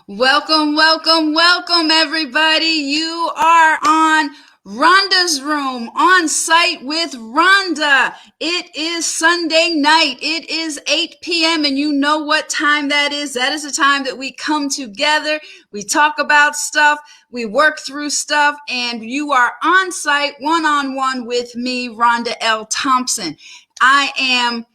Welcome, welcome, welcome, everybody. You are on Rhonda's Room, on site with Rhonda. It is Sunday night. It is 8 p.m. and you know what time that is. That is the time that we come together. We talk about stuff. We work through stuff, and you are on site one-on-one with me, Rhonda L. Thompson. I am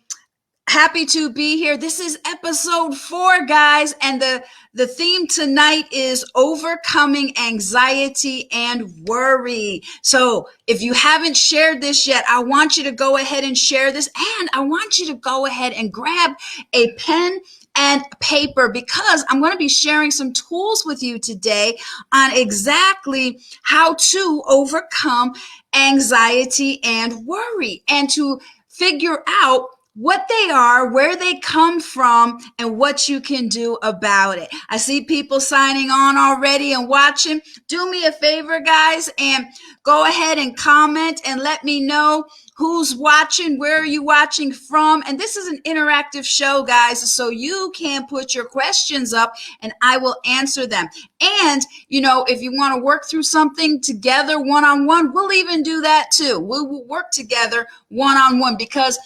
happy to be here. This is episode 4, guys, and the theme tonight is overcoming anxiety and worry. So if you haven't shared this yet, I want you to go ahead and share this, and I want you to go ahead and grab a pen and paper, because I'm going to be sharing some tools with you today on exactly how to overcome anxiety and worry, and to figure out what they are, where they come from, and what you can do about it. I see people signing on already and watching. Do me a favor, guys, and go ahead and comment and let me know who's watching, where are you watching from. And this is an interactive show, guys, so you can put your questions up and I will answer them. And, if you want to work through something together one-on-one, we'll even do that too. We will work together one-on-one, because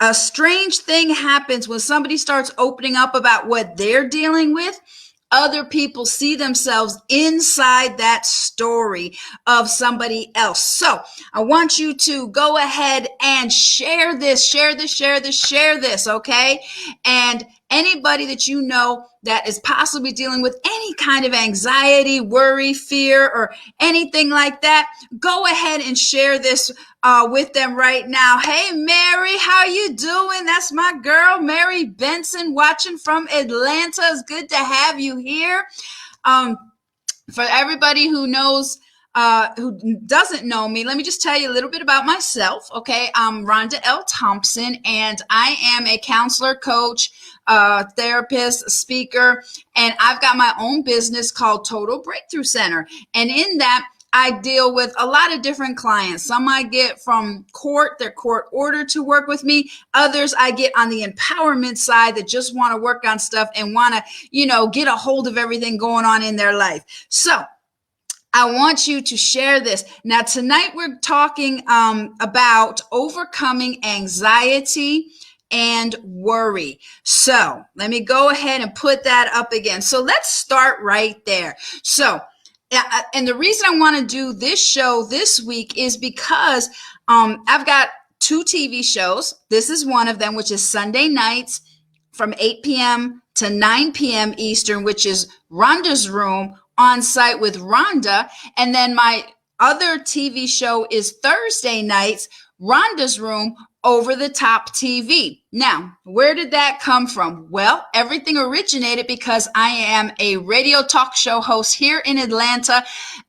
a strange thing happens when somebody starts opening up about what they're dealing with. Other people see themselves inside that story of somebody else. So I want you to go ahead and share this, okay? And anybody that you know that is possibly dealing with any kind of anxiety, worry, fear, or anything like that, go ahead and share this with them right now. Hey, Mary, how you doing? That's my girl, Mary Benson, watching from Atlanta. It's good to have you here. For everybody who knows, who doesn't know me, let me just tell you a little bit about myself. Okay, I'm Rhonda L. Thompson, and I am a counselor, coach, therapist, speaker, and I've got my own business called Total Breakthrough Center. And in that, I deal with a lot of different clients. Some I get from court, their court order to work with me. Others I get on the empowerment side that just want to work on stuff and want to, get a hold of everything going on in their life. So I want you to share this. Now, tonight we're talking about overcoming anxiety and worry. So let me go ahead and put that up again. So let's start right there. So, and the reason I want to do this show this week is because I've got 2 TV shows. This is one of them, which is Sunday nights from 8 p.m. to 9 p.m. Eastern, which is Rhonda's Room, on site with Rhonda. And then my other TV show is Thursday nights, Rhonda's Room, over the top TV. Now, where did that come from? Well, everything originated because I am a radio talk show host here in Atlanta,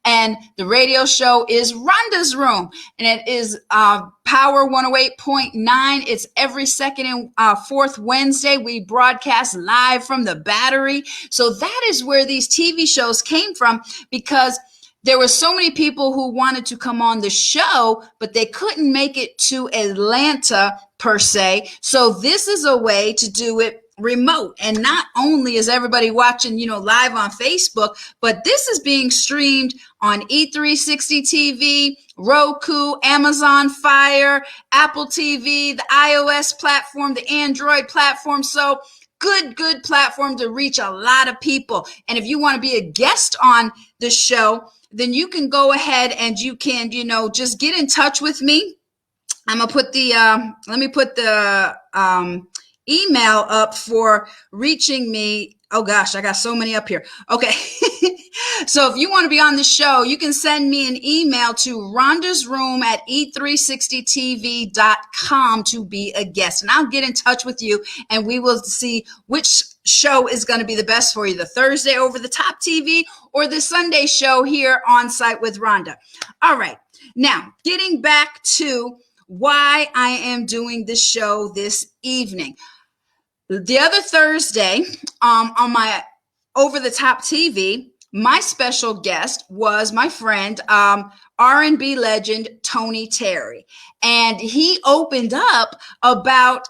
and the radio show is Rhonda's Room, and it is Power 108.9. It's every second and fourth Wednesday. We broadcast live from the Battery. So that is where these TV shows came from, because there were so many people who wanted to come on the show, but they couldn't make it to Atlanta per se. So this is a way to do it remote. And not only is everybody watching, live on Facebook, but this is being streamed on E360 TV, Roku, Amazon Fire, Apple TV, the iOS platform, the Android platform. So good platform to reach a lot of people. And if you want to be a guest on the show, then you can go ahead and you can, just get in touch with me. I'm going to put let me put the email up for reaching me. Oh gosh, I got so many up here. Okay. So if you want to be on the show, you can send me an email to rhondasroom@e360tv.com to be a guest. And I'll get in touch with you and we will see which show is going to be the best for you, the Thursday over the top TV or the Sunday show here on site with Rhonda. All right. Now, getting back to why I am doing this show this evening. The other Thursday, on my over the top TV, my special guest was my friend, R&B legend Tony Terry. And he opened up about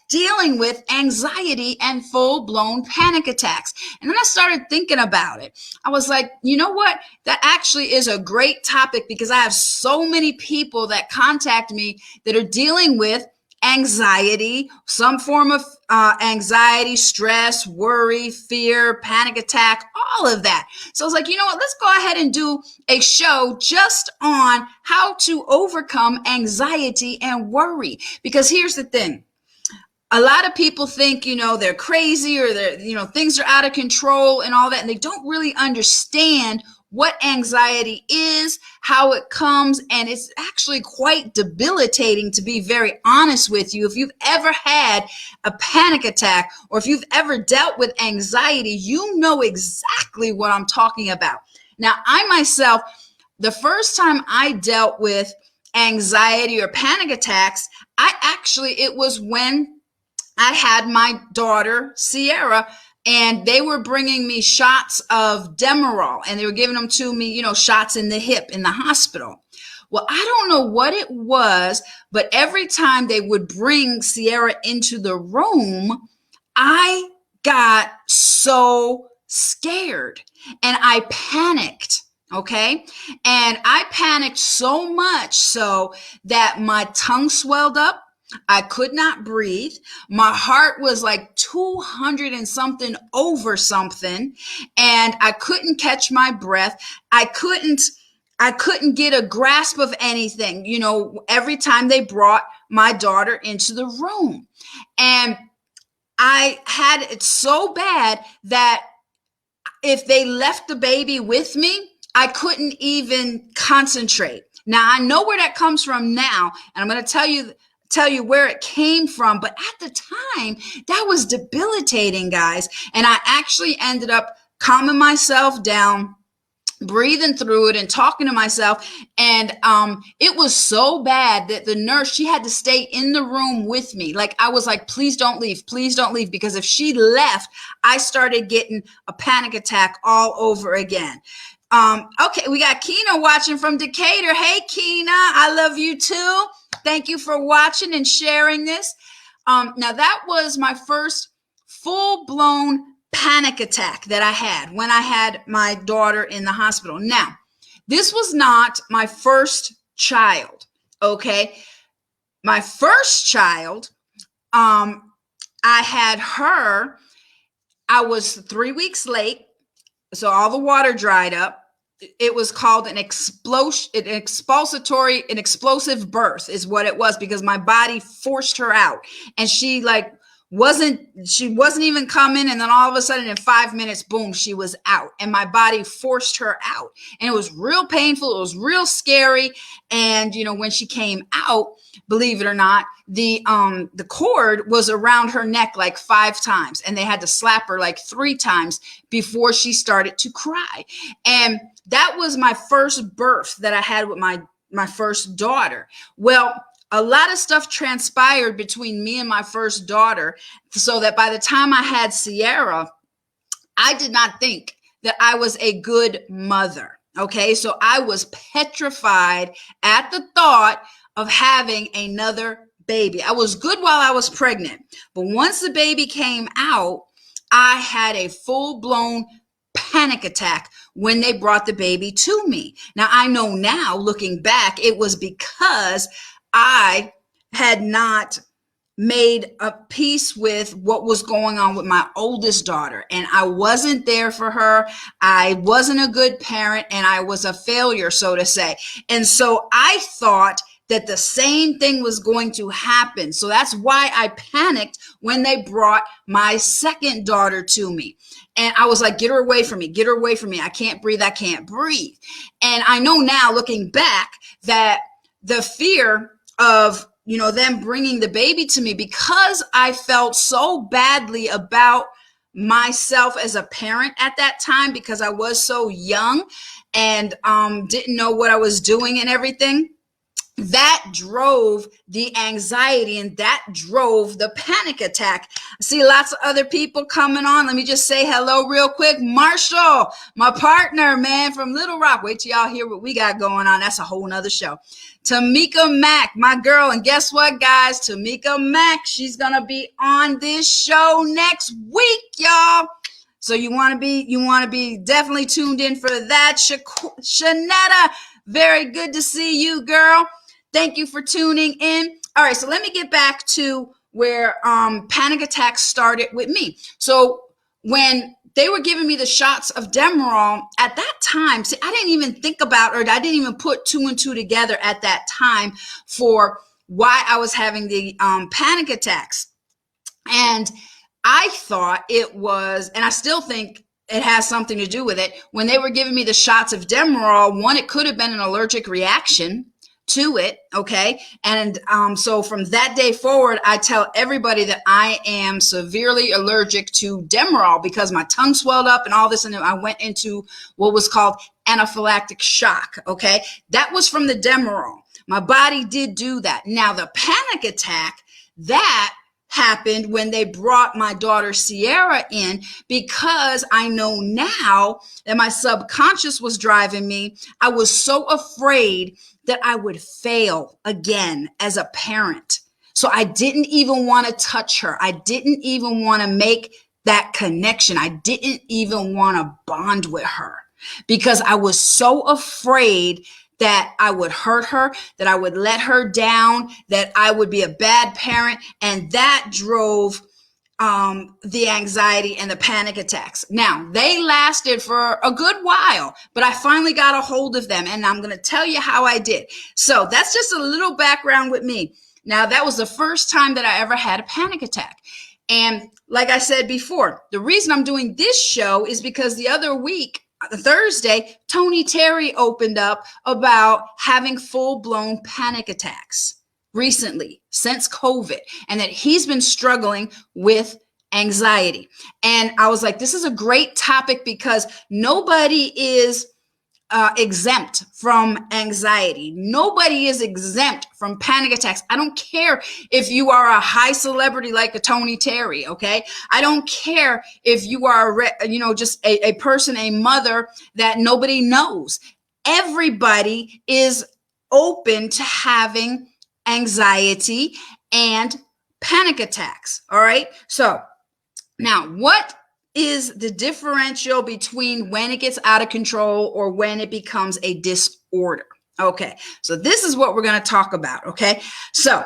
dealing with anxiety and full-blown panic attacks. And then I started thinking about it. I was like, you know what? That actually is a great topic, because I have so many people that contact me that are dealing with anxiety, some form of anxiety, stress, worry, fear, panic attack, all of that. So I was like, you know what, let's go ahead and do a show just on how to overcome anxiety and worry. Because here's the thing. A lot of people think, they're crazy, or they're, things are out of control and all that. And they don't really understand what anxiety is, how it comes, and it's actually quite debilitating, to be very honest with you. If you've ever had a panic attack, or if you've ever dealt with anxiety, you know exactly what I'm talking about. Now, I myself, the first time I dealt with anxiety or panic attacks, it was when I had my daughter, Sierra, and they were bringing me shots of Demerol, and they were giving them to me, shots in the hip in the hospital. Well, I don't know what it was, but every time they would bring Sierra into the room, I got so scared and I panicked. Okay. And I panicked so much so that my tongue swelled up. I could not breathe. My heart was like 200 and something over something, and I couldn't catch my breath. I couldn't get a grasp of anything, every time they brought my daughter into the room. And I had it so bad that if they left the baby with me, I couldn't even concentrate. Now, I know where that comes from now, and I'm going to tell you where it came from. But at the time, that was debilitating, guys. And I actually ended up calming myself down, breathing through it, and talking to myself. And it was so bad that the nurse, she had to stay in the room with me. Like, I was like, please don't leave, because if she left, I started getting a panic attack all over again. Okay, we got Keena watching from Decatur. Hey, Keena, I love you too. Thank you for watching and sharing this. Now, that was my first full-blown panic attack that I had when I had my daughter in the hospital. Now, this was not my first child, okay? My first child, I had her, I was 3 weeks late, so all the water dried up. It was called an explosive birth is what it was, because my body forced her out, and she wasn't even coming. And then all of a sudden in 5 minutes, boom, she was out, and my body forced her out, and it was real painful. It was real scary. And, when she came out, believe it or not, the cord was around her neck like 5 times, and they had to slap her like 3 times before she started to cry. And that was my first birth that I had with my first daughter. Well, a lot of stuff transpired between me and my first daughter, so that by the time I had Sierra, I did not think that I was a good mother. Okay, so I was petrified at the thought of having another baby. I was good while I was pregnant, but once the baby came out, I had a full-blown panic attack when they brought the baby to me. Now, I know now, looking back, it was because I had not made a peace with what was going on with my oldest daughter, and I wasn't there for her. I wasn't a good parent, and I was a failure, so to say. And so I thought that the same thing was going to happen. So that's why I panicked when they brought my second daughter to me. And I was like, get her away from me, get her away from me. I can't breathe, I can't breathe. And I know now, looking back, that the fear of, them bringing the baby to me, because I felt so badly about myself as a parent at that time, because I was so young and didn't know what I was doing and everything. that drove the anxiety and that drove the panic attack. I see lots of other people coming on. Let me just say hello real quick. Marshall, my partner, man, from Little Rock. Wait till y'all hear what we got going on. That's a whole nother show. Tamika Mack, my girl. And guess what, guys? Tamika Mack, she's going to be on this show next week, y'all. So you want to be definitely tuned in for that. Shanetta, very good to see you, girl. Thank you for tuning in. All right, so let me get back to where panic attacks started with me. So when they were giving me the shots of Demerol at that time, see, I didn't even think about, or I didn't even put two and two together at that time for why I was having the panic attacks. And I thought it was, and I still think it has something to do with it. When they were giving me the shots of Demerol, one, it could have been an allergic reaction to it. Okay. And so from that day forward, I tell everybody that I am severely allergic to Demerol because my tongue swelled up and all this. And I went into what was called anaphylactic shock. Okay. That was from the Demerol. My body did do that. Now the panic attack, that happened when they brought my daughter Sierra in, because I know now that my subconscious was driving me. I was so afraid that I would fail again as a parent. So I didn't even want to touch her. I didn't even want to make that connection. I didn't even want to bond with her because I was so afraid that I would hurt her, that I would let her down, that I would be a bad parent. And that drove the anxiety and the panic attacks. Now, they lasted for a good while, but I finally got a hold of them, and I'm going to tell you how I did. So that's just a little background with me. Now, that was the first time that I ever had a panic attack. And like I said before, the reason I'm doing this show is because the other week, Thursday, Tony Terry opened up about having full-blown panic attacks recently since COVID, and that he's been struggling with anxiety. And I was like, this is a great topic because nobody is exempt from anxiety. Nobody is exempt from panic attacks. I don't care if you are a high celebrity like a Tony Terry, okay? I don't care if you are, just a person, a mother that nobody knows. Everybody is open to having anxiety and panic attacks, all right? So now, what is the differential between when it gets out of control or when it becomes a disorder? Okay, so this is what we're going to talk about, okay? So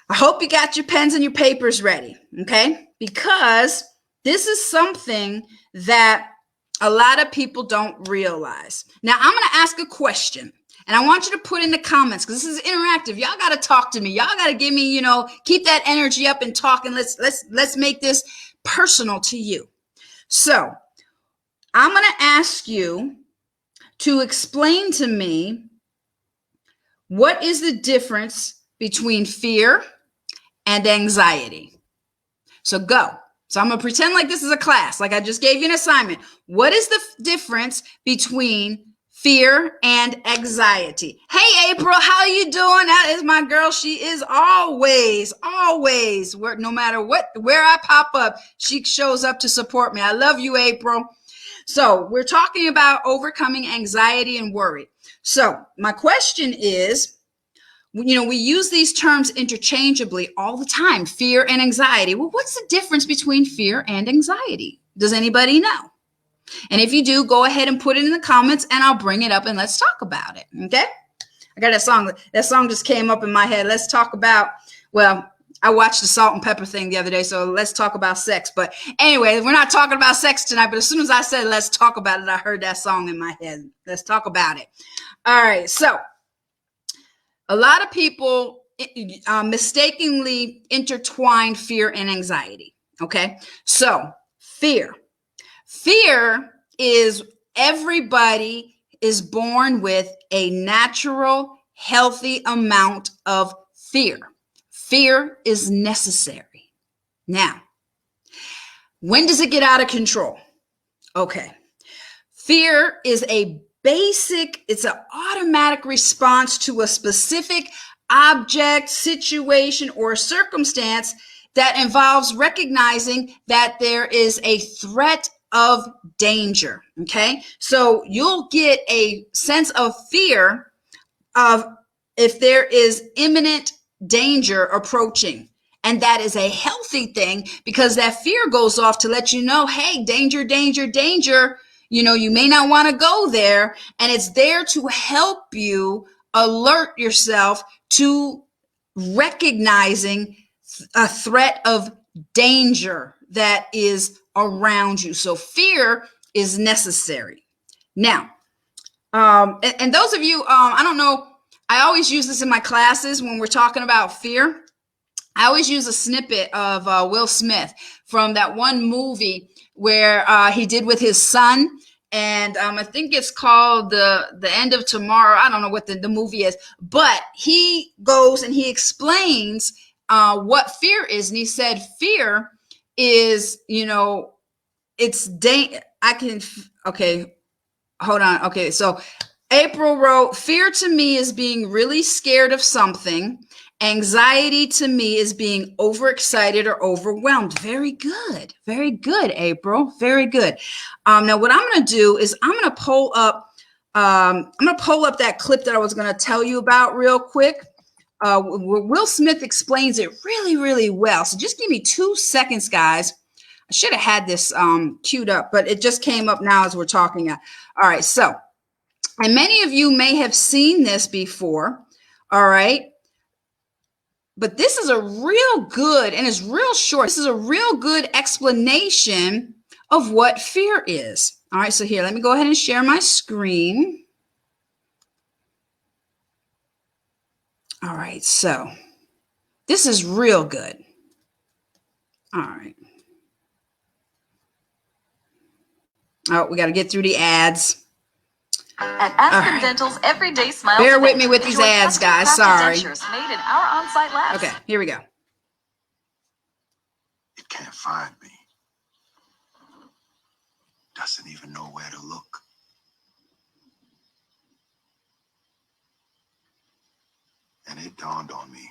I hope you got your pens and your papers ready, okay? Because this is something that a lot of people don't realize. Now, I'm going to ask a question, and I want you to put in the comments because this is interactive. Y'all got to talk to me. Y'all got to give me, keep that energy up and talk, and let's make this personal to you. So I'm going to ask you to explain to me what is the difference between fear and anxiety. So go. So I'm going to pretend like this is a class, like I just gave you an assignment. What is the difference between fear and anxiety? Hey, April, how you doing? That is my girl. She is always, no matter where I pop up, she shows up to support me. I love you, April. So we're talking about overcoming anxiety and worry. So my question is, we use these terms interchangeably all the time, fear and anxiety. Well, what's the difference between fear and anxiety? Does anybody know? And if you do, go ahead and put it in the comments and I'll bring it up and let's talk about it. Okay? I got that song. That song just came up in my head. Let's talk about, I watched the Salt and Pepper thing the other day, so let's talk about sex. But anyway, we're not talking about sex tonight, but as soon as I said, let's talk about it, I heard that song in my head. Let's talk about it. All right. So a lot of people mistakenly intertwine fear and anxiety. Okay. So fear is everybody is born with a natural, healthy amount of fear. Fear is necessary. Now, when does it get out of control? Okay. Fear is a it's an automatic response to a specific object, situation, or circumstance that involves recognizing that there is a threat of danger. Okay, so you'll get a sense of fear of if there is imminent danger approaching. And that is a healthy thing, because that fear goes off to let you know, hey, danger, danger, danger. You know, you may not want to go there. And it's there to help you alert yourself to recognizing a threat of danger that is around you. So fear is necessary. Now, and those of you, I don't know, I always use this in my classes when we're talking about fear. I always use a snippet of Will Smith from that one movie where he did with his son. And I think it's called the End of Tomorrow. I don't know what the movie is, but he goes and he explains what fear is. And he said, fear is, you know, it's okay, hold on. Okay, so April wrote, fear to me is being really scared of something. Anxiety to me is being overexcited or overwhelmed. Very good. Very good, April. Very good. Now what I'm going to do is I'm going to pull up that clip that I was going to tell you about real quick. Where Will Smith explains it really, really well. So just give me 2 seconds, guys. I should have had this queued up, but it just came up now as we're talking. All right. So, and many of you may have seen this before. All right. But this is a real good, and it's real short. This is a real good explanation of what fear is. All right, so here, let me go ahead and share my screen. All right, so this is real good. All right. Oh, we got to get through the ads. At Aspen Dental's Everyday Smiles. Bear with me with these ads, guys. Sorry. Made in our on-site labs. Okay, here we go. It can't find me. Doesn't even know where to look. And it dawned on me.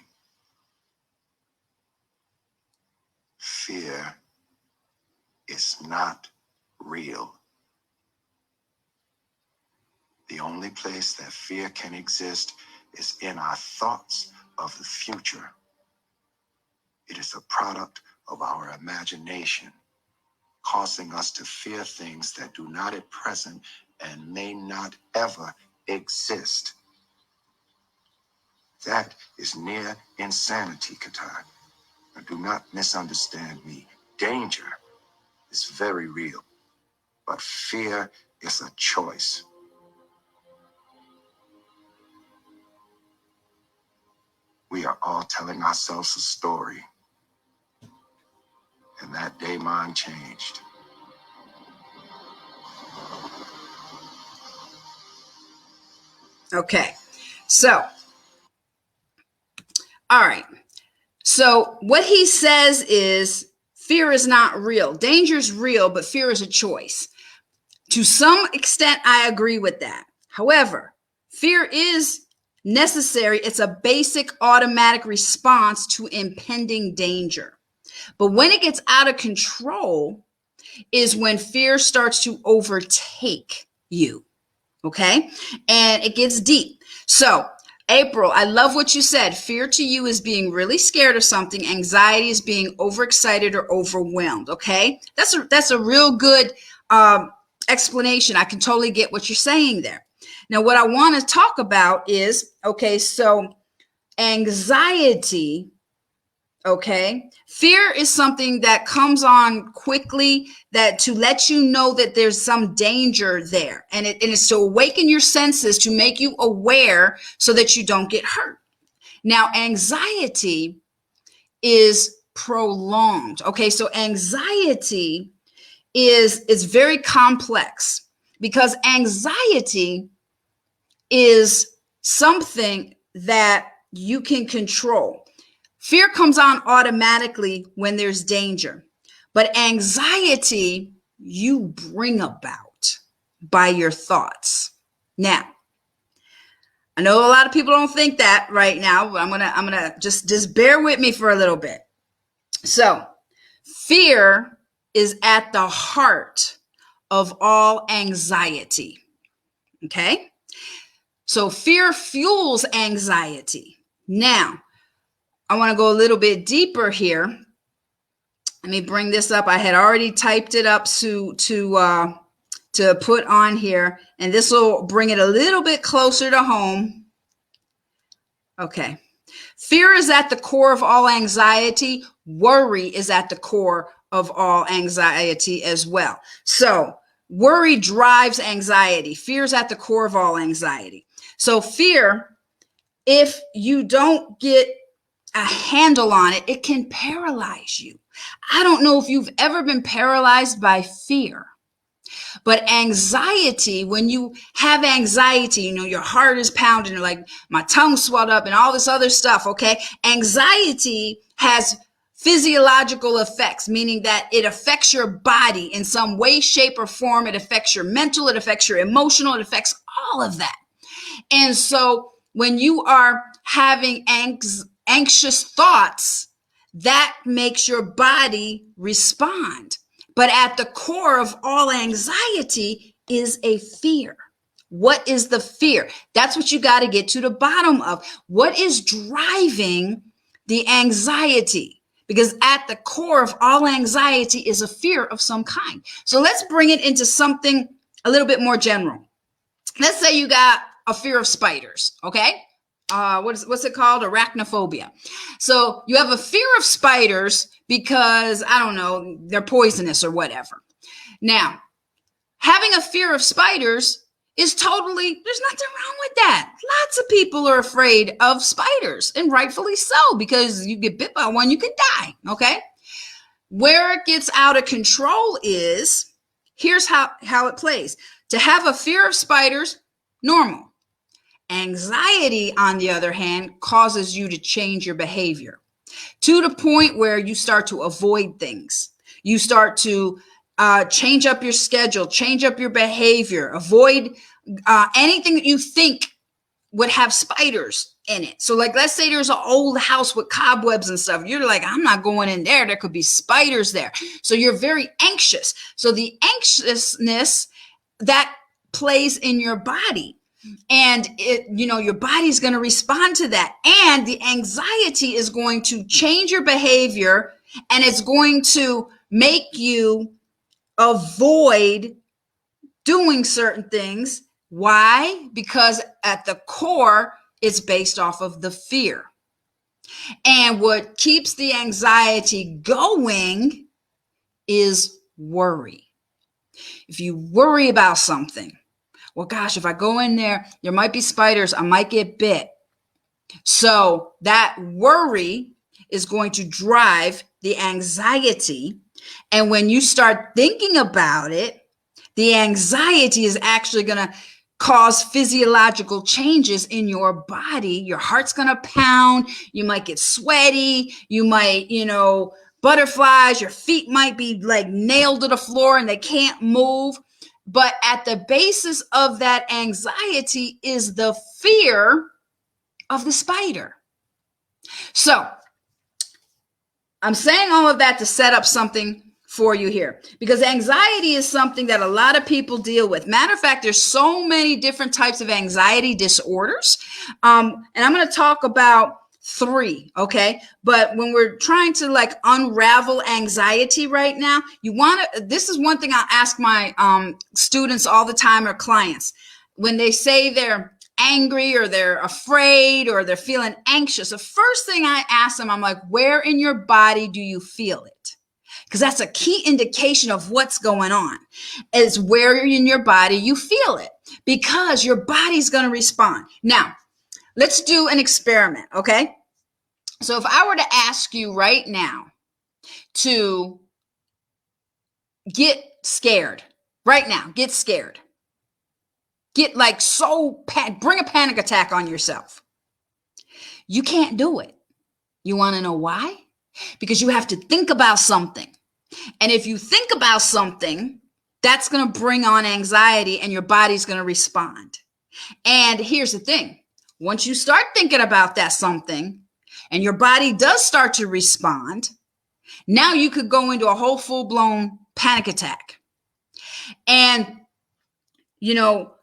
Fear is not real. The only place that fear can exist is in our thoughts of the future. It is a product of our imagination, causing us to fear things that do not at present and may not ever exist. That is near insanity, Katai. Now, do not misunderstand me. Danger is very real, but fear is a choice. We are all telling ourselves a story. And that day mine changed. Okay, so, all right. So what he says is fear is not real. Danger is real, but fear is a choice. To some extent, I agree with that. However, fear is necessary. It's a basic automatic response to impending danger. But when it gets out of control is when fear starts to overtake you. Okay. And it gets deep. So April, I love what you said. Fear to you is being really scared of something. Anxiety is being overexcited or overwhelmed. Okay. That's a real good explanation. I can totally get what you're saying there. Now, what I want to talk about is, okay, so anxiety, okay, fear is something that comes on quickly, that to let you know that there's some danger there. And it's to awaken your senses, to make you aware so that you don't get hurt. Now, anxiety is prolonged. Okay, so anxiety is very complex, because anxiety is something that you can control. Fear comes on automatically when there's danger, but anxiety you bring about by your thoughts. Now, I know a lot of people don't think that right now, but I'm gonna just bear with me for a little bit. So, fear is at the heart of all anxiety. Okay? So fear fuels anxiety. Now, I want to go a little bit deeper here. Let me bring this up. I had already typed it up to put on here, and this will bring it a little bit closer to home. Okay. Fear is at the core of all anxiety. Worry is at the core of all anxiety as well. So worry drives anxiety. Fear is at the core of all anxiety. So fear, if you don't get a handle on it, it can paralyze you. I don't know if you've ever been paralyzed by fear, but anxiety, when you have anxiety, you know, your heart is pounding, you're like, my tongue swelled up and all this other stuff, okay? Anxiety has physiological effects, meaning that it affects your body in some way, shape, or form. It affects your mental, it affects your emotional, it affects all of that. And so when you are having anxious thoughts, that makes your body respond. But at the core of all anxiety is a fear. What is the fear? That's what you got to get to the bottom of. What is driving the anxiety? Because at the core of all anxiety is a fear of some kind. So let's bring it into something a little bit more general. Let's say you got a fear of spiders, okay? What's it called? Arachnophobia. So you have a fear of spiders because, I don't know, they're poisonous or whatever. Now, having a fear of spiders is totally, there's nothing wrong with that. Lots of people are afraid of spiders, and rightfully so, because you get bit by one, you could die, okay? Where it gets out of control is, here's how it plays. To have a fear of spiders, normal. Anxiety, on the other hand, causes you to change your behavior to the point where you start to avoid things. You start to change up your schedule, change up your behavior, avoid anything that you think would have spiders in it. So like, let's say there's an old house with cobwebs and stuff. You're like, I'm not going in there. There could be spiders there. So you're very anxious. So the anxiousness that plays in your body. And your body's going to respond to that. And the anxiety is going to change your behavior, and it's going to make you avoid doing certain things. Why? Because at the core, it's based off of the fear. And what keeps the anxiety going is worry. If you worry about something, well, gosh, if I go in there, there might be spiders. I might get bit. So that worry is going to drive the anxiety. And when you start thinking about it, the anxiety is actually going to cause physiological changes in your body. Your heart's going to pound. You might get sweaty. You might, butterflies. Your feet might be like nailed to the floor and they can't move. But at the basis of that anxiety is the fear of the spider. So I'm saying all of that to set up something for you here, because anxiety is something that a lot of people deal with. Matter of fact, there's so many different types of anxiety disorders. And I'm going to talk about 3, okay? But when we're trying to unravel anxiety right now, this is one thing I ask my students all the time, or clients, when they say they're angry or they're afraid or they're feeling anxious. The first thing I ask them, I'm like, where in your body do you feel it? Because that's a key indication of what's going on, is where in your body you feel it, because your body's going to respond. Now, let's do an experiment, okay? So if I were to ask you right now to get scared, right now, get scared, get bring a panic attack on yourself. You can't do it. You want to know why? Because you have to think about something. And if you think about something, that's going to bring on anxiety and your body's going to respond. And here's the thing. Once you start thinking about that something and your body does start to respond, now you could go into a whole full-blown panic attack. And, you know,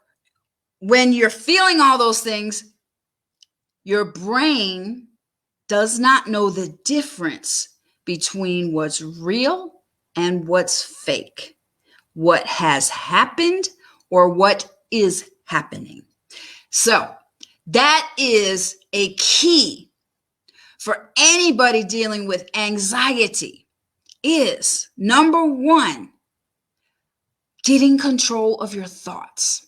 when you're feeling all those things, your brain does not know the difference between what's real and what's fake, what has happened or what is happening. So that is a key for anybody dealing with anxiety is, number one, getting control of your thoughts,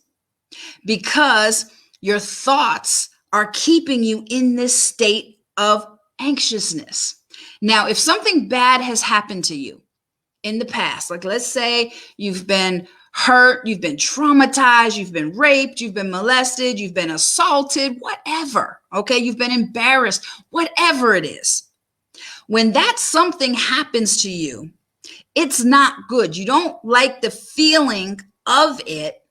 because your thoughts are keeping you in this state of anxiousness. Now, if something bad has happened to you in the past, like let's say you've been hurt, you've been traumatized, you've been raped, you've been molested, you've been assaulted, whatever, okay? You've been embarrassed, whatever it is. When that something happens to you, it's not good. You don't like the feeling of it.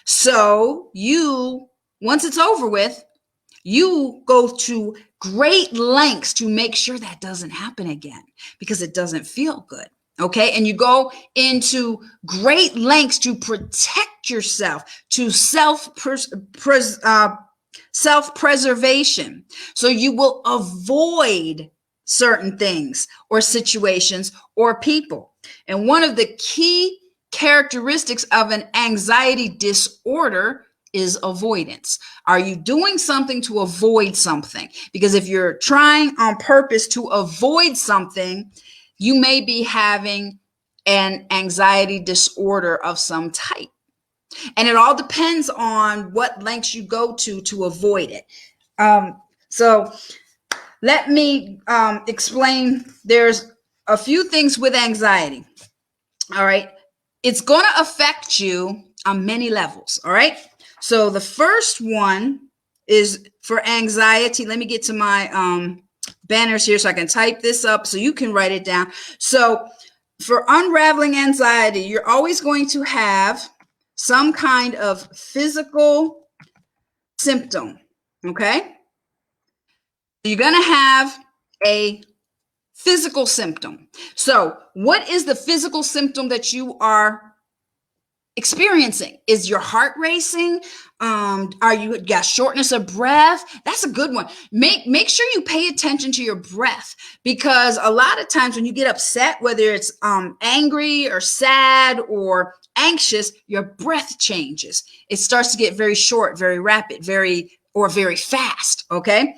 So you, once it's over with, you go to great lengths to make sure that doesn't happen again because it doesn't feel good. Okay. And you go into great lengths to protect yourself, to self-preservation. So you will avoid certain things or situations or people. And one of the key characteristics of an anxiety disorder is avoidance. Are you doing something to avoid something? Because if you're trying on purpose to avoid something, you may be having an anxiety disorder of some type. And it all depends on what lengths you go to avoid it. So let me explain. There's a few things with anxiety. All right. It's going to affect you on many levels. All right. So the first one is for anxiety. Let me get to my banners here so I can type this up so you can write it down. So for unraveling anxiety, you're always going to have some kind of physical symptom. Okay. You're going to have a physical symptom. So what is the physical symptom that you are experiencing? Is your heart racing? Are you got shortness of breath? That's a good one. Make sure you pay attention to your breath, because a lot of times when you get upset, whether it's angry or sad or anxious, your breath changes. It starts to get very short, very rapid, very fast. Okay.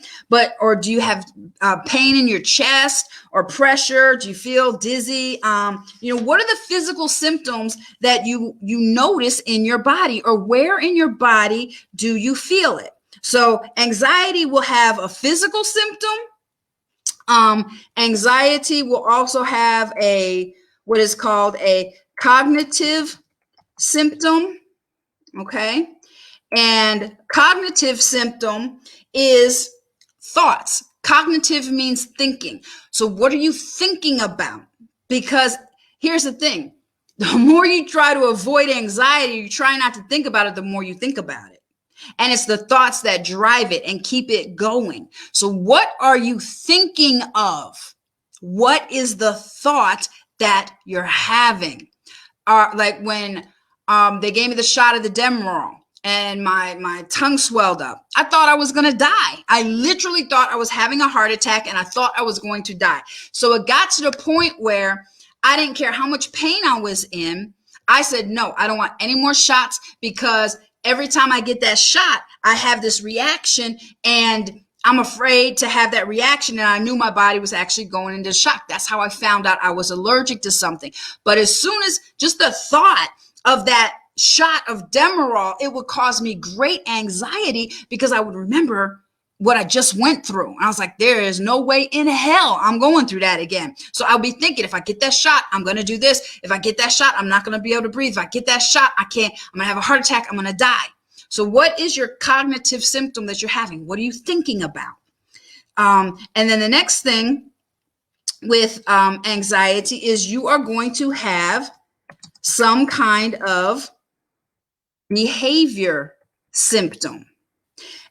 Or do you have pain in your chest or pressure? Do you feel dizzy? What are the physical symptoms that you notice in your body, or where in your body do you feel it? So anxiety will have a physical symptom. Anxiety will also have what is called a cognitive symptom. Okay. And cognitive symptom is thoughts. Cognitive means thinking. So what are you thinking about? Because here's the thing. The more you try to avoid anxiety, you try not to think about it, the more you think about it. And it's the thoughts that drive it and keep it going. So what are you thinking of? What is the thought that you're having? Like when they gave me the shot of the Demerol, and my tongue swelled up. I thought I was going to die. I literally thought I was having a heart attack, and I thought I was going to die. So it got to the point where I didn't care how much pain I was in. I said, no, I don't want any more shots, because every time I get that shot, I have this reaction, and I'm afraid to have that reaction. And I knew my body was actually going into shock. That's how I found out I was allergic to something. But as soon as just the thought of that shot of Demerol, it would cause me great anxiety, because I would remember what I just went through. And I was like, there is no way in hell I'm going through that again. So I'll be thinking, if I get that shot, I'm going to do this. If I get that shot, I'm not going to be able to breathe. If I get that shot, I'm going to have a heart attack. I'm going to die. So what is your cognitive symptom that you're having? What are you thinking about? And then the next thing with anxiety is you are going to have some kind of behavior symptom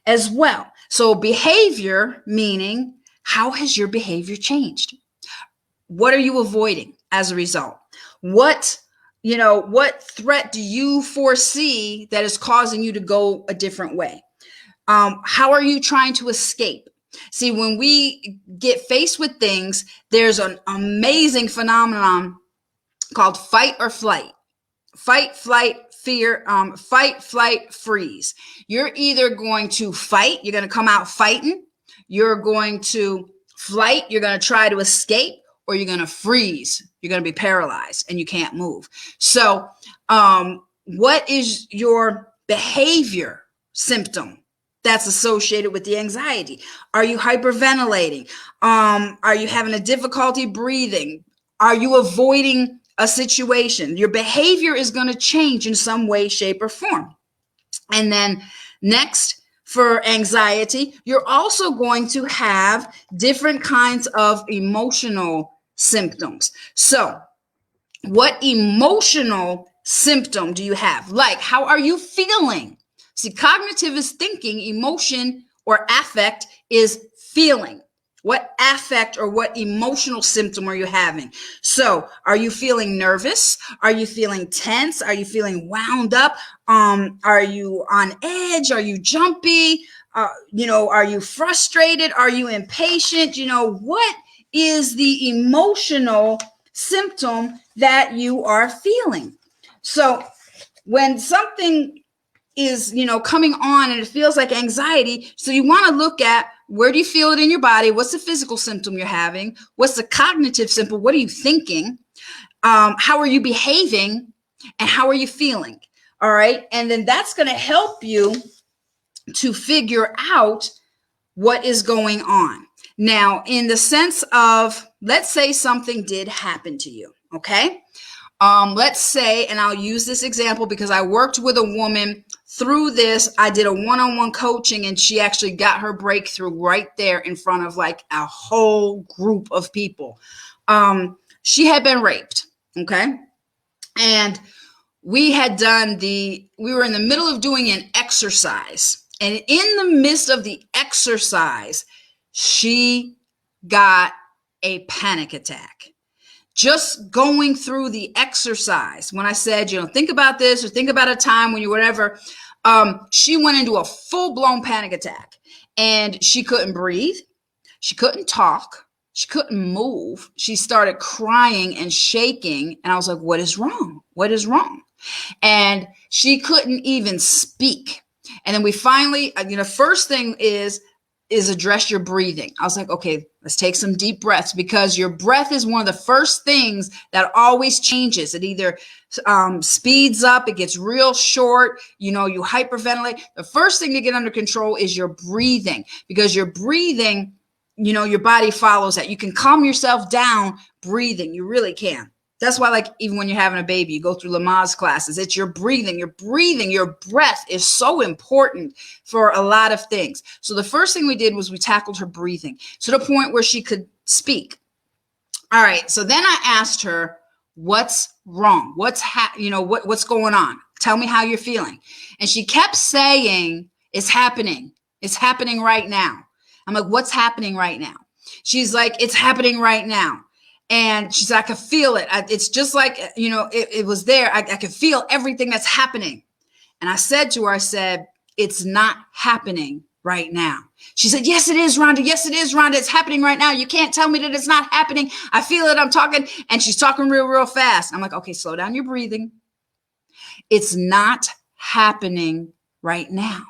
as well. So behavior, meaning how has your behavior changed? What are you avoiding as a result? What threat do you foresee that is causing you to go a different way? How are you trying to escape? See, when we get faced with things, there's an amazing phenomenon called fight or flight. Fight, flight, fear, fight, flight, freeze. You're either going to fight, you're going to come out fighting, you're going to flight, you're going to try to escape, or you're going to freeze. You're going to be paralyzed and you can't move. So what is your behavior symptom that's associated with the anxiety? Are you hyperventilating? Are you having a difficulty breathing? Are you avoiding a situation? Your behavior is going to change in some way, shape, or form. And then next, for anxiety, you're also going to have different kinds of emotional symptoms. So what emotional symptom do you have? Like, how are you feeling? See, cognitive is thinking, emotion or affect is feeling. What affect or what emotional symptom are you having? So are you feeling nervous? Are you feeling tense? Are you feeling wound up? Are you on edge? Are you jumpy? Are you frustrated? Are you impatient? What is the emotional symptom that you are feeling? So when something is, coming on and it feels like anxiety, so you want to look at, where do you feel it in your body? What's the physical symptom you're having? What's the cognitive symptom? What are you thinking? How are you behaving? And how are you feeling? All right. And then that's going to help you to figure out what is going on. Now, in the sense of, let's say something did happen to you. Okay. Let's say, and I'll use this example because I worked with a woman through this. I did a one-on-one coaching and she actually got her breakthrough right there in front of like a whole group of people. She had been raped. Okay. And we were in the middle of doing an exercise, and in the midst of the exercise, she got a panic attack. Just going through the exercise, when I said, think about this or think about a time when you whatever, she went into a full-blown panic attack and she couldn't breathe. She couldn't talk. She couldn't move. She started crying and shaking. And I was like, what is wrong? What is wrong? And she couldn't even speak. And then we finally, first thing is address your breathing. I was like, okay, let's take some deep breaths, because your breath is one of the first things that always changes. It either speeds up, it gets real short, you hyperventilate. The first thing to get under control is your breathing, because your breathing, your body follows that. You can calm yourself down breathing. You really can. That's why, like, even when you're having a baby, you go through Lamaze classes. It's your breathing. Your breath is so important for a lot of things. So the first thing we did was we tackled her breathing to the point where she could speak. All right. So then I asked her, what's wrong? What's going on? Tell me how you're feeling. And she kept saying, it's happening. It's happening right now. I'm like, what's happening right now? She's like, it's happening right now. And she's like, I could feel it. It's just like, it was there. I could feel everything that's happening. And I said to her, it's not happening right now. She said, yes, it is, Rhonda. Yes, it is, Rhonda. It's happening right now. You can't tell me that it's not happening. I feel it. I'm talking. And she's talking real, real fast. I'm like, okay, slow down your breathing. It's not happening right now.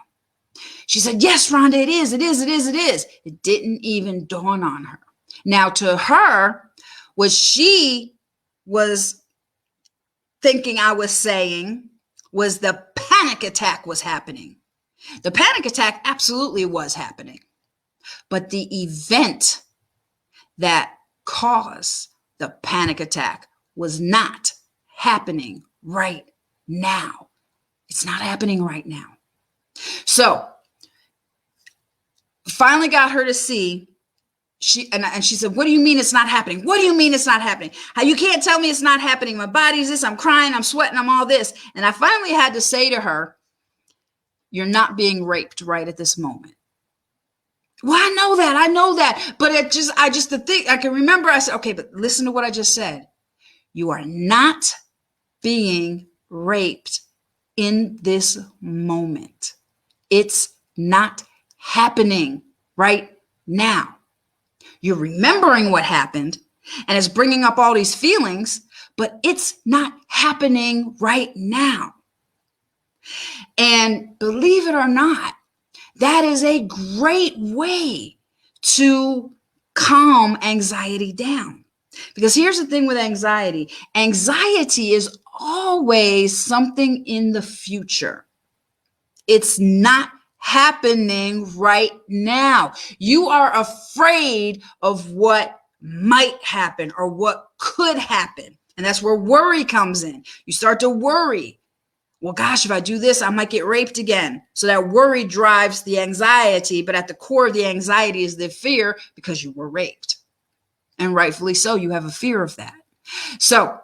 She said, yes, Rhonda, it is. It is. It is. It is. It didn't even dawn on her. Now, to her, what she was thinking I was saying was the panic attack was happening. The panic attack absolutely was happening. But the event that caused the panic attack was not happening right now. It's not happening right now. So finally got her to see. She said, what do you mean it's not happening? What do you mean it's not happening? How you can't tell me it's not happening? My body's this, I'm crying, I'm sweating, I'm all this. And I finally had to say to her, you're not being raped right at this moment. Well, I know that. But I can remember, I said, okay, but listen to what I just said. You are not being raped in this moment. It's not happening right now. You're remembering what happened and it's bringing up all these feelings, but it's not happening right now. And believe it or not, that is a great way to calm anxiety down. Because here's the thing with anxiety. Anxiety is always something in the future. It's not happening right now. You are afraid of what might happen or what could happen. And that's where worry comes in. You start to worry. Well, gosh, if I do this, I might get raped again. So that worry drives the anxiety, but at the core of the anxiety is the fear because you were raped. And rightfully so, you have a fear of that. So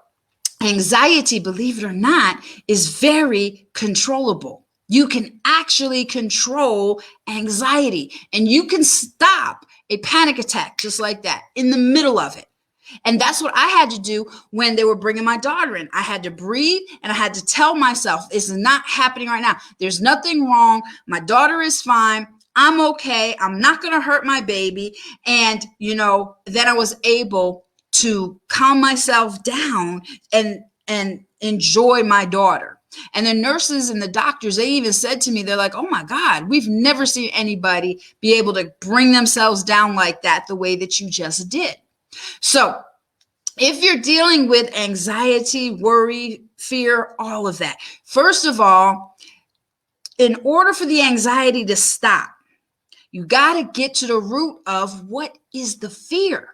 anxiety, believe it or not, is very controllable. You can actually control anxiety and you can stop a panic attack just like that in the middle of it. And that's what I had to do when they were bringing my daughter in. I had to breathe and I had to tell myself, it's not happening right now. There's nothing wrong. My daughter is fine. I'm okay. I'm not going to hurt my baby. And, then I was able to calm myself down and enjoy my daughter. And the nurses and the doctors, they even said to me, they're like, oh my God, we've never seen anybody be able to bring themselves down like that the way that you just did. So if you're dealing with anxiety, worry, fear, all of that, first of all, in order for the anxiety to stop, you got to get to the root of what is the fear.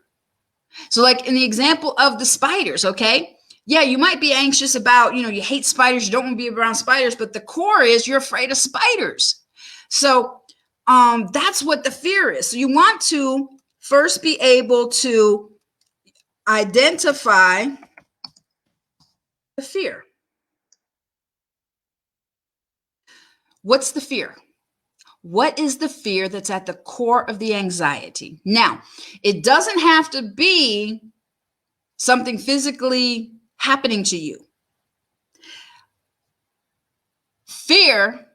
So like in the example of the spiders, okay? Yeah, you might be anxious about, you hate spiders, you don't want to be around spiders, but the core is you're afraid of spiders. So that's what the fear is. So you want to first be able to identify the fear. What's the fear? What is the fear that's at the core of the anxiety? Now, it doesn't have to be something physically happening to you. Fear,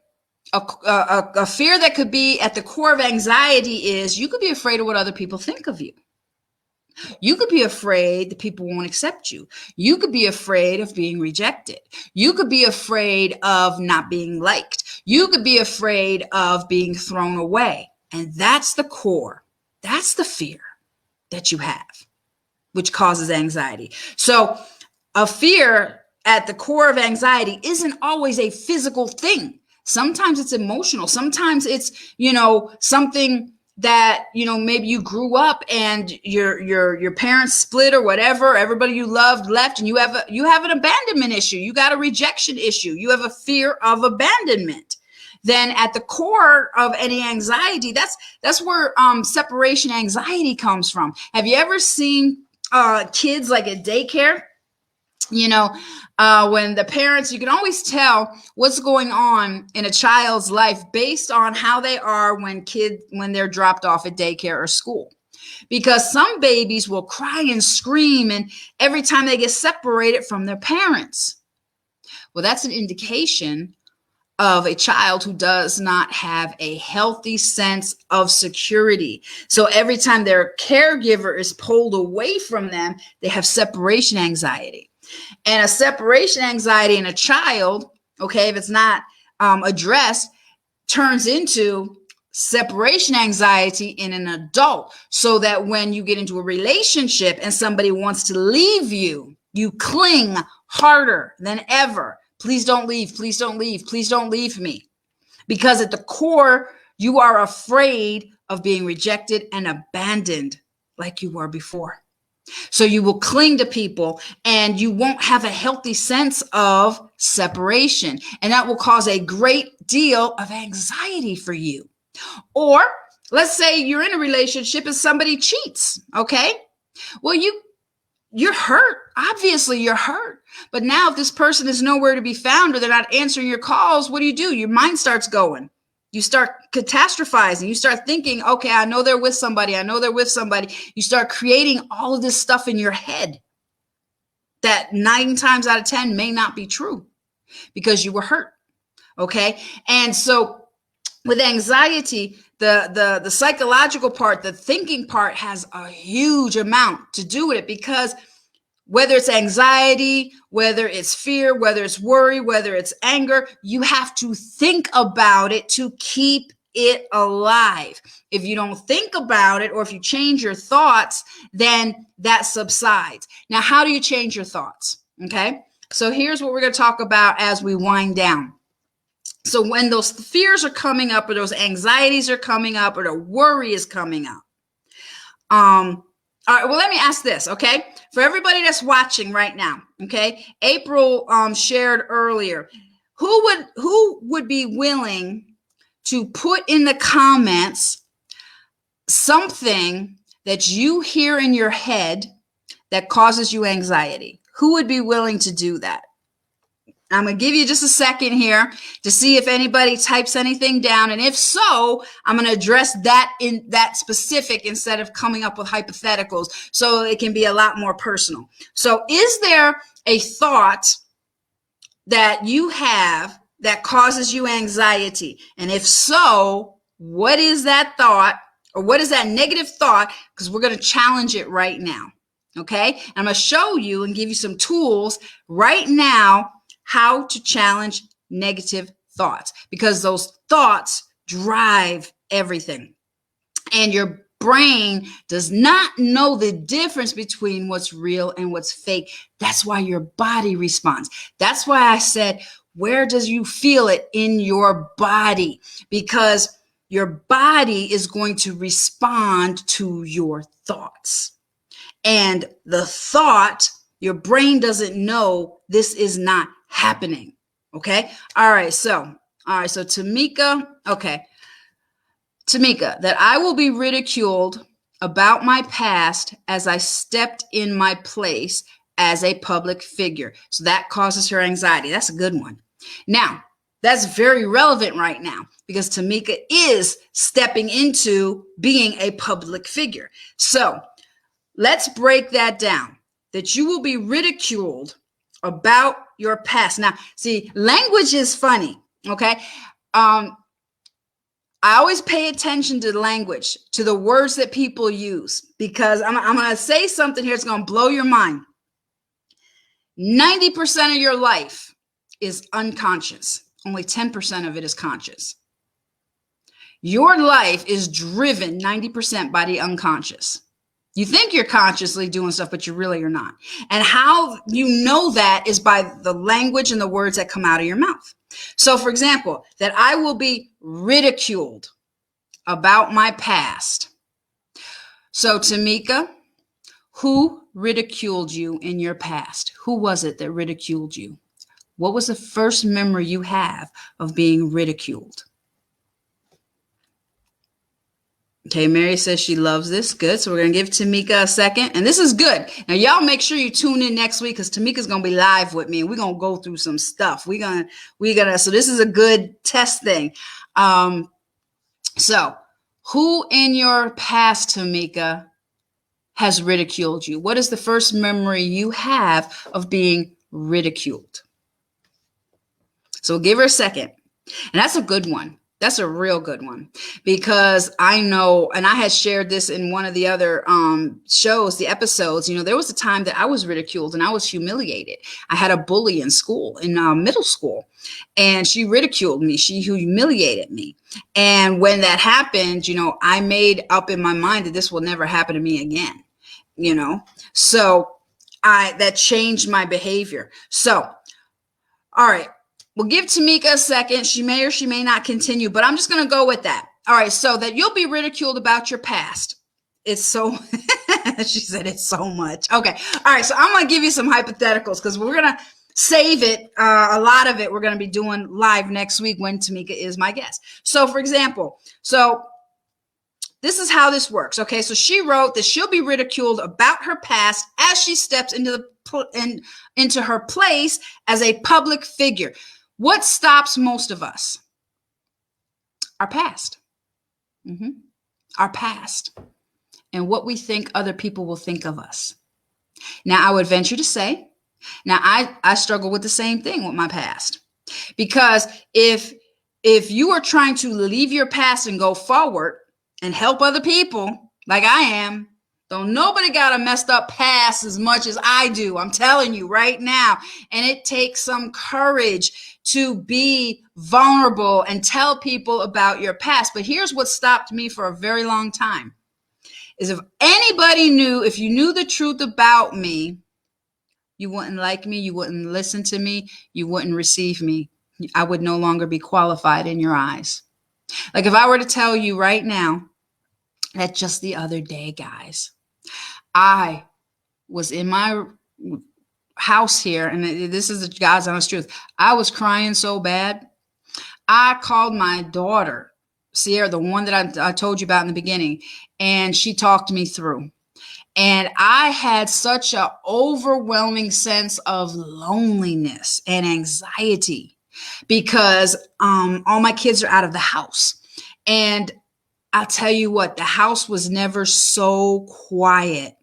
a fear that could be at the core of anxiety is you could be afraid of what other people think of you. You could be afraid that people won't accept you. You could be afraid of being rejected. You could be afraid of not being liked. You could be afraid of being thrown away. And that's the core. That's the fear that you have, which causes anxiety. So a fear at the core of anxiety isn't always a physical thing. Sometimes it's emotional. Sometimes it's, something that, maybe you grew up and your parents split or whatever, everybody you loved left, and you have an abandonment issue. You got a rejection issue. You have a fear of abandonment. Then at the core of any anxiety, that's where separation anxiety comes from. Have you ever seen kids like at daycare? When the parents, you can always tell what's going on in a child's life based on how they are when they're dropped off at daycare or school. Because some babies will cry and scream and every time they get separated from their parents. Well, that's an indication of a child who does not have a healthy sense of security. So every time their caregiver is pulled away from them, they have separation anxiety. And a separation anxiety in a child, okay, if it's not addressed, turns into separation anxiety in an adult. So that when you get into a relationship and somebody wants to leave you, you cling harder than ever. Please don't leave. Please don't leave. Please don't leave me. Because at the core, you are afraid of being rejected and abandoned like you were before. So you will cling to people and you won't have a healthy sense of separation. And that will cause a great deal of anxiety for you. Or let's say you're in a relationship and somebody cheats. Okay. Well, you're hurt. Obviously, you're hurt. But now if this person is nowhere to be found or they're not answering your calls, what do? Your mind starts going. You start catastrophizing. You start thinking, okay, I know they're with somebody. I know they're with somebody. You start creating all of this stuff in your head that 9 times out of 10 may not be true because you were hurt. Okay. And so with anxiety, the psychological part, the thinking part has a huge amount to do with it, because whether it's anxiety, whether it's fear, whether it's worry, whether it's anger, you have to think about it to keep it alive. If you don't think about it, or if you change your thoughts, then that subsides. Now, how do you change your thoughts? Okay. So here's what we're going to talk about as we wind down. So when those fears are coming up, or those anxieties are coming up, or the worry is coming up. All right, well, let me ask this, okay? For everybody that's watching right now, okay? April shared earlier, who would be willing to put in the comments something that you hear in your head that causes you anxiety? Who would be willing to do that? I'm going to give you just a second here to see if anybody types anything down. And if so, I'm going to address that in that specific instead of coming up with hypotheticals, so it can be a lot more personal. So is there a thought that you have that causes you anxiety? And if so, what is that thought, or what is that negative thought? Because we're going to challenge it right now. Okay. And I'm going to show you and give you some tools right now how to challenge negative thoughts, because those thoughts drive everything. And your brain does not know the difference between what's real and what's fake. That's why your body responds. That's why I said, where does you feel it in your body? Because your body is going to respond to your thoughts. And the thought, your brain doesn't know this is not happening. Okay. All right. So Tamika. Okay. Tamika, that I will be ridiculed about my past as I stepped in my place as a public figure. So that causes her anxiety. That's a good one. Now, that's very relevant right now, because Tamika is stepping into being a public figure. So let's break that down, that you will be ridiculed about your past. Now, see, language is funny, okay? I always pay attention to language, to the words that people use, because I'm going to say something here that's going to blow your mind. 90% of your life is unconscious. Only 10% of it is conscious. Your life is driven 90% by the unconscious. You think you're consciously doing stuff, but you really are not. And how you know that is by the language and the words that come out of your mouth. So, for example, that I will be ridiculed about my past. So, Tamika, who ridiculed you in your past? Who was it that ridiculed you? What was the first memory you have of being ridiculed? Okay, Mary says she loves this. Good. So we're going to give Tamika a second. And this is good. Now, y'all make sure you tune in next week, because Tamika's going to be live with me, and we're going to go through some stuff. So this is a good test thing. So who in your past, Tamika, has ridiculed you? What is the first memory you have of being ridiculed? So give her a second. And that's a good one. That's a real good one, because I know, and I had shared this in one of the other shows, the episodes, there was a time that I was ridiculed and I was humiliated. I had a bully in school, in middle school, and she ridiculed me. She humiliated me. And when that happened, I made up in my mind that this will never happen to me again, so that changed my behavior. So, all right. We'll give Tamika a second. She may or she may not continue, but I'm just going to go with that. All right. So that you'll be ridiculed about your past. It's so, she said it's so much. Okay. All right. So I'm going to give you some hypotheticals, because we're going to save it. A lot of it we're going to be doing live next week when Tamika is my guest. So, for example, this is how this works. Okay, so she wrote that she'll be ridiculed about her past as she steps into her place as a public figure. What stops most of us? Our past. Our past. And what we think other people will think of us. Now, I would venture to say, now I struggle with the same thing with my past. Because if you are trying to leave your past and go forward and help other people like I am, don't nobody got a messed up past as much as I do. I'm telling you right now. And it takes some courage to be vulnerable and tell people about your past. But here's what stopped me for a very long time is if you knew the truth about me, you wouldn't like me, you wouldn't listen to me, you wouldn't receive me. I would no longer be qualified in your eyes. Like if I were to tell you right now that just the other day, guys, I was in my house here, and this is the God's honest truth. I was crying so bad. I called my daughter, Sierra, the one that I told you about in the beginning, and she talked me through. And I had such an overwhelming sense of loneliness and anxiety because all my kids are out of the house. And I'll tell you what, the house was never so quiet.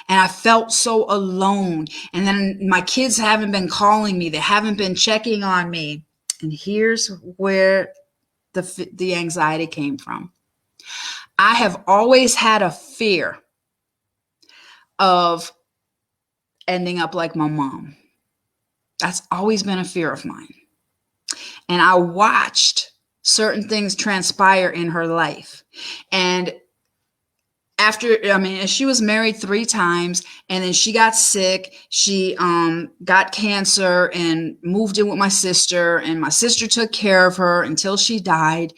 And I felt so alone. And then my kids haven't been calling me. They haven't been checking on me. And here's where the anxiety came from. I have always had a fear of ending up like my mom. That's always been a fear of mine. And I watched certain things transpire in her life. And she was married 3 times, and then she got sick. She got cancer and moved in with my sister, and my sister took care of her until she died.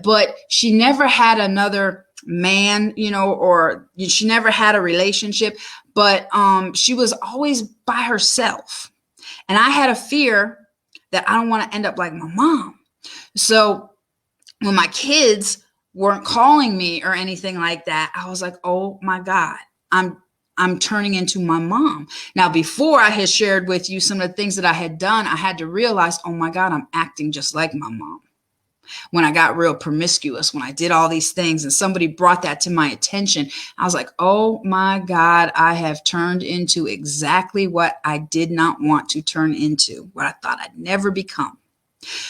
But she never had another man, or she never had a relationship, but she was always by herself. And I had a fear that I don't want to end up like my mom. So when my kids weren't calling me or anything like that, I was like, oh my God, I'm turning into my mom. Now, before I had shared with you some of the things that I had done, I had to realize, oh my God, I'm acting just like my mom. When I got real promiscuous, when I did all these things and somebody brought that to my attention, I was like, oh my God, I have turned into exactly what I did not want to turn into, what I thought I'd never become.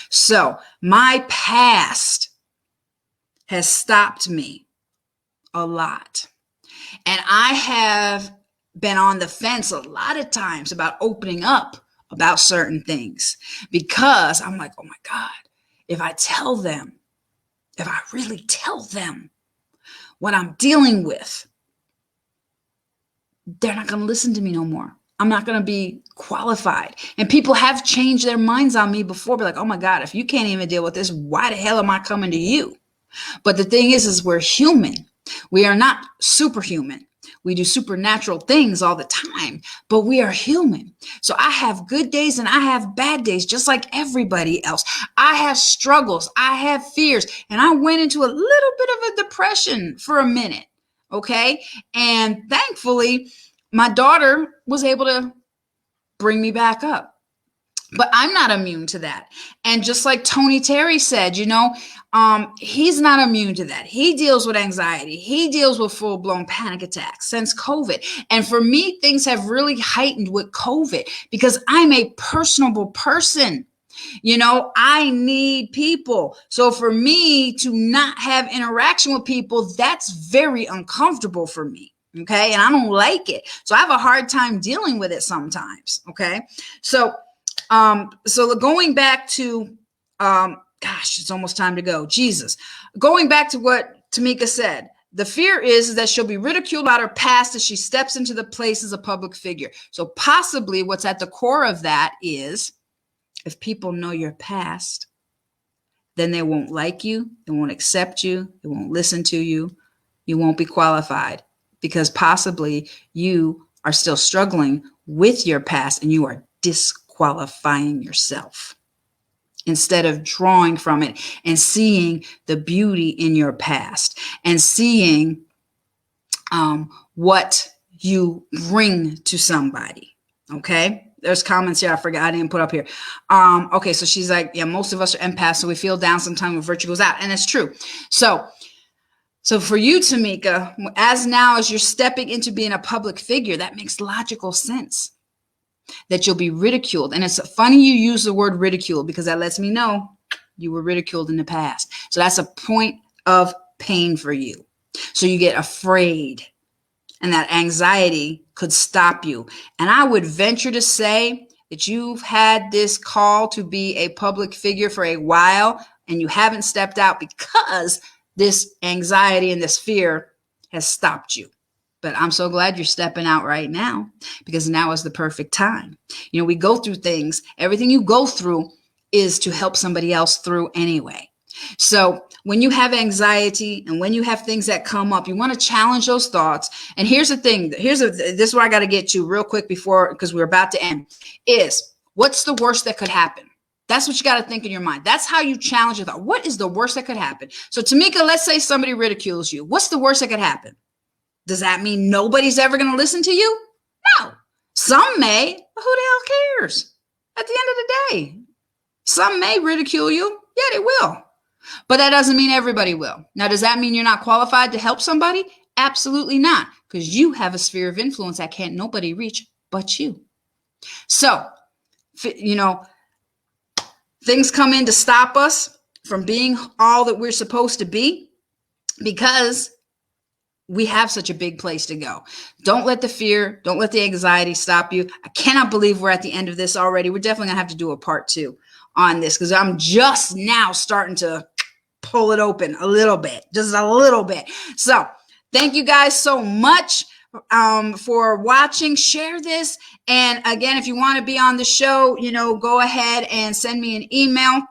So my past has stopped me a lot. And I have been on the fence a lot of times about opening up about certain things because I'm like, oh my God. If I really tell them what I'm dealing with, they're not going to listen to me no more. I'm not going to be qualified. And people have changed their minds on me before. Be like, oh my God, if you can't even deal with this, why the hell am I coming to you? But the thing is we're human. We are not superhuman. We do supernatural things all the time, but we are human. So I have good days and I have bad days, just like everybody else. I have struggles. I have fears. And I went into a little bit of a depression for a minute. Okay. And thankfully, my daughter was able to bring me back up. But I'm not immune to that. And just like Tony Terry said, he's not immune to that. He deals with anxiety. He deals with full-blown panic attacks since COVID. And for me, things have really heightened with COVID because I'm a personable person. I need people. So for me to not have interaction with people, that's very uncomfortable for me. Okay. And I don't like it. So I have a hard time dealing with it sometimes. Okay. So going back to, it's almost time to go. Jesus. Going back to what Tamika said, the fear is that she'll be ridiculed about her past as she steps into the place as a public figure. So possibly what's at the core of that is if people know your past, then they won't like you, they won't accept you, they won't listen to you, you won't be qualified because possibly you are still struggling with your past and you are disqualifying yourself. instead of drawing from it and seeing the beauty in your past and seeing what you bring to somebody. Okay. There's comments here. I forgot. I didn't put up here. Okay. So she's like, yeah, most of us are empaths. So we feel down sometimes when virtue goes out. And it's true. So for you, Tamika, as you're stepping into being a public figure, that makes logical sense that you'll be ridiculed. And it's funny you use the word ridicule because that lets me know you were ridiculed in the past. So that's a point of pain for you. So you get afraid, and that anxiety could stop you. And I would venture to say that you've had this call to be a public figure for a while, and you haven't stepped out because this anxiety and this fear has stopped you. But I'm so glad you're stepping out right now, because now is the perfect time. You know, we go through things. Everything you go through is to help somebody else through anyway. So when you have anxiety and when you have things that come up, you want to challenge those thoughts. And here's the thing. This is what I got to get to real quick because we're about to end, is what's the worst that could happen? That's what you got to think in your mind. That's how you challenge your thought. What is the worst that could happen? So Tamika, let's say somebody ridicules you. What's the worst that could happen? Does that mean nobody's ever going to listen to you? No. Some may, but who the hell cares? At the end of the day, some may ridicule you. Yeah, they will. But that doesn't mean everybody will. Now, does that mean you're not qualified to help somebody? Absolutely not, because you have a sphere of influence that can't nobody reach but you. So, you know, things come in to stop us from being all that we're supposed to be because we have such a big place to go. Don't let the fear, don't let the anxiety stop you. I cannot believe we're at the end of this already. We're definitely going to have to do a part 2 on this because I'm just now starting to pull it open a little bit, just a little bit. So thank you guys so much for watching. Share this. And again, if you want to be on the show, you know, go ahead and send me an email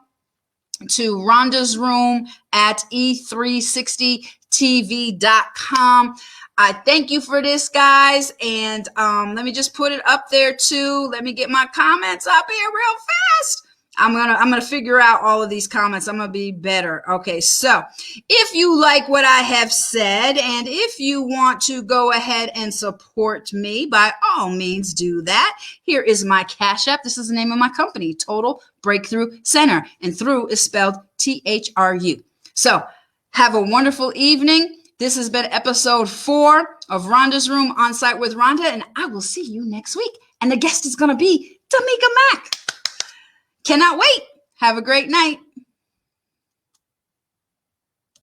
to Rhonda's Room at e360tv.com. I thank you for this, guys. And let me just put it up there too. Let me get my comments up here real fast. I'm gonna figure out all of these comments. I'm gonna be better. Okay, so if you like what I have said, and if you want to go ahead and support me, by all means do that. Here is my Cash App. This is the name of my company, Total Breakthrough Center, and through is spelled THRU. So have a wonderful evening. This has been episode 4 of Rhonda's Room Onsite with Rhonda, and I will see you next week. And the guest is gonna be Tamika Mack. Cannot wait. Have a great night.